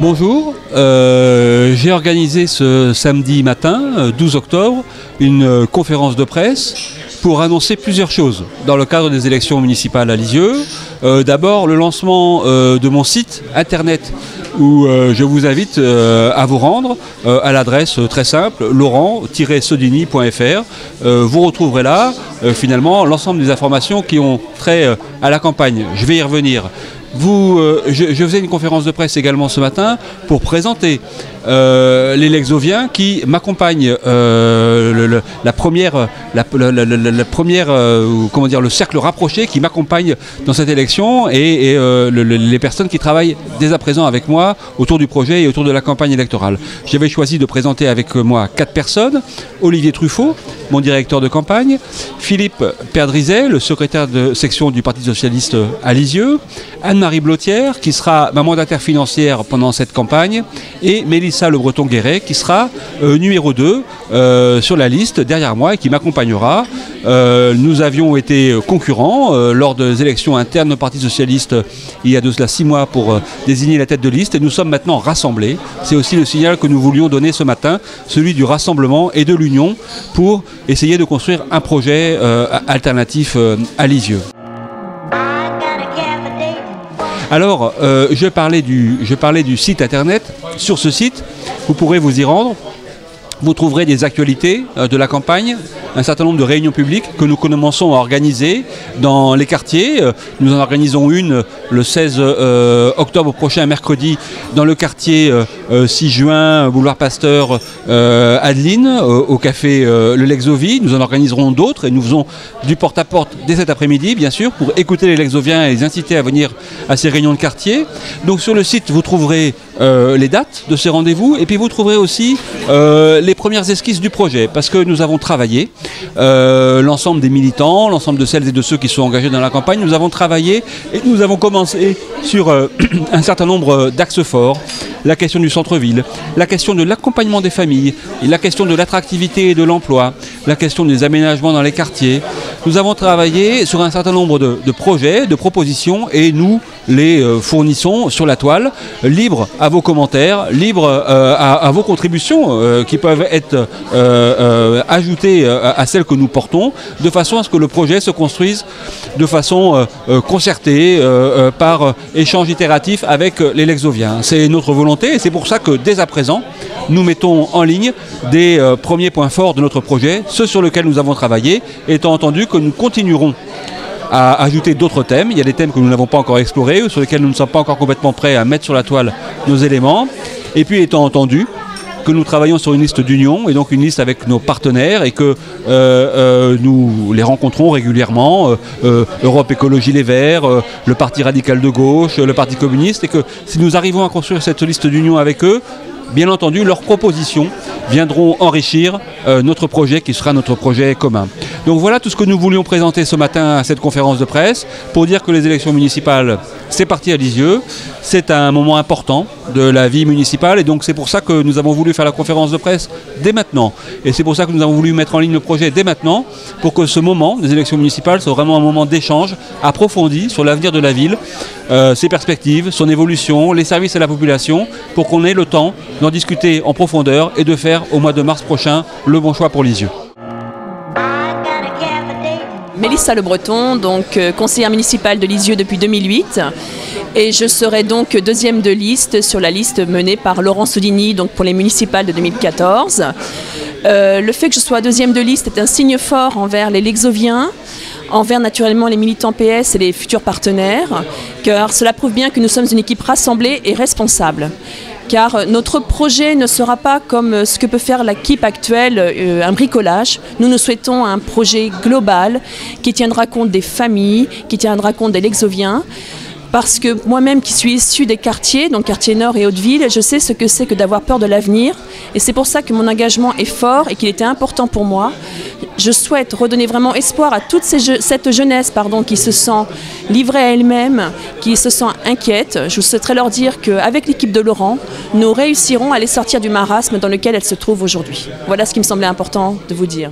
Bonjour, j'ai organisé ce samedi matin, 12 octobre, une conférence de presse pour annoncer plusieurs choses dans le cadre des élections municipales à Lisieux. D'abord, le lancement de mon site internet où je vous invite à vous rendre à l'adresse très simple laurent-sodini.fr. Vous retrouverez là finalement l'ensemble des informations qui ont trait à la campagne. Je vais y revenir. Je faisais une conférence de presse également ce matin pour présenter les Lexoviens qui m'accompagnent, le cercle rapproché qui m'accompagne dans cette élection et les personnes qui travaillent dès à présent avec moi autour du projet et autour de la campagne électorale. J'avais choisi de présenter avec moi 4 personnes: Olivier Truffaut, mon directeur de campagne, Philippe Perdrizet, le secrétaire de section du Parti Socialiste à Lisieux, Anne-Marie Blottière, qui sera ma mandataire financière pendant cette campagne, et Mélissa Le Breton-Guéret, qui sera numéro 2 sur la liste derrière moi et qui m'accompagnera. Nous avions été concurrents lors des élections internes au Parti Socialiste il y a de cela 6 mois pour désigner la tête de liste, et nous sommes maintenant rassemblés. C'est aussi le signal que nous voulions donner ce matin, celui du rassemblement et de l'union pour essayer de construire un projet alternatif à Lisieux. Alors, je parlais du site internet. Sur ce site, vous pourrez vous y rendre. Vous trouverez des actualités de la campagne, un certain nombre de réunions publiques que nous commençons à organiser dans les quartiers. Nous en organisons une le 16 octobre prochain, mercredi, dans le quartier 6 juin, boulevard Pasteur, Adeline, au café Le Lexovie. Nous en organiserons d'autres et nous faisons du porte-à-porte dès cet après-midi, bien sûr, pour écouter les Lexoviens et les inciter à venir à ces réunions de quartier. Donc sur le site, vous trouverez les dates de ces rendez-vous et puis vous trouverez aussi les premières esquisses du projet, parce que nous avons travaillé, l'ensemble des militants, l'ensemble de celles et de ceux qui sont engagés dans la campagne, nous avons travaillé et nous avons commencé sur un certain nombre d'axes forts. La question du centre-ville, la question de l'accompagnement des familles, la question de l'attractivité et de l'emploi, la question des aménagements dans les quartiers. Nous avons travaillé sur un certain nombre de projets, de propositions, et nous les fournissons sur la toile, libres à vos commentaires, libres à vos contributions qui peuvent être ajoutées à celles que nous portons, de façon à ce que le projet se construise de façon concertée, par échange itératif avec les Lexoviens. C'est notre volonté. Et c'est pour ça que dès à présent, nous mettons en ligne des premiers points forts de notre projet, ceux sur lesquels nous avons travaillé, étant entendu que nous continuerons à ajouter d'autres thèmes. Il y a des thèmes que nous n'avons pas encore explorés, sur lesquels nous ne sommes pas encore complètement prêts à mettre sur la toile nos éléments. Et puis étant entendu que nous travaillons sur une liste d'union, et donc une liste avec nos partenaires, et que nous les rencontrons régulièrement, Europe Écologie Les Verts, le Parti Radical de Gauche, le Parti Communiste, et que si nous arrivons à construire cette liste d'union avec eux, bien entendu, leurs propositions viendront enrichir notre projet qui sera notre projet commun. Donc voilà tout ce que nous voulions présenter ce matin à cette conférence de presse pour dire que les élections municipales, c'est parti à Lisieux. C'est un moment important de la vie municipale et donc c'est pour ça que nous avons voulu faire la conférence de presse dès maintenant. Et c'est pour ça que nous avons voulu mettre en ligne le projet dès maintenant pour que ce moment des élections municipales soit vraiment un moment d'échange approfondi sur l'avenir de la ville, ses perspectives, son évolution, les services à la population, pour qu'on ait le temps d'en discuter en profondeur et de faire au mois de mars prochain le bon choix pour Lisieux. Mélissa Le Breton, donc conseillère municipale de Lisieux depuis 2008, et je serai donc deuxième de liste sur la liste menée par Laurent Sodini, donc pour les municipales de 2014. Le fait que je sois deuxième de liste est un signe fort envers les Lexoviens, envers naturellement les militants PS et les futurs partenaires, car cela prouve bien que nous sommes une équipe rassemblée et responsable. Car notre projet ne sera pas comme ce que peut faire l'équipe actuelle, un bricolage. Nous souhaitons un projet global qui tiendra compte des familles, qui tiendra compte des Lexoviens. Parce que moi-même qui suis issue des quartiers, donc quartier Nord et Haute-Ville, je sais ce que c'est que d'avoir peur de l'avenir. Et c'est pour ça que mon engagement est fort et qu'il était important pour moi. Je souhaite redonner vraiment espoir à toute cette jeunesse qui se sent livrée à elle-même, qui se sent inquiète. Je souhaiterais leur dire qu'avec l'équipe de Laurent, nous réussirons à les sortir du marasme dans lequel elle se trouve aujourd'hui. Voilà ce qui me semblait important de vous dire.